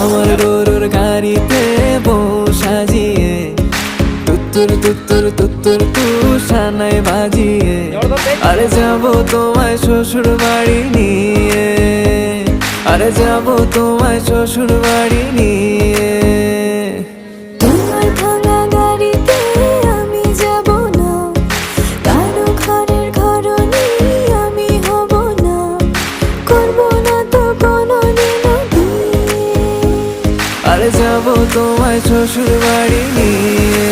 আমার গরুর গাড়িতে বউ সাজিয়ে তুত্তুর তুত্তুর তুত্তুর তুষানায় বাজিয়ে আরে যাবো তোমায় শ্বশুর বাড়ি নিয়ে, আরে যাবো তোমায় শ্বশুর বাড়ি নিয়ে। তোমার ভাঙা গাড়িতে আমি যাব না, কারো ঘরের ঘরনি আমি হব না, করব না তো কোনোদিনও বিয়ে। আরে যাবো তোমায় শ্বশুর বাড়ি নিয়ে।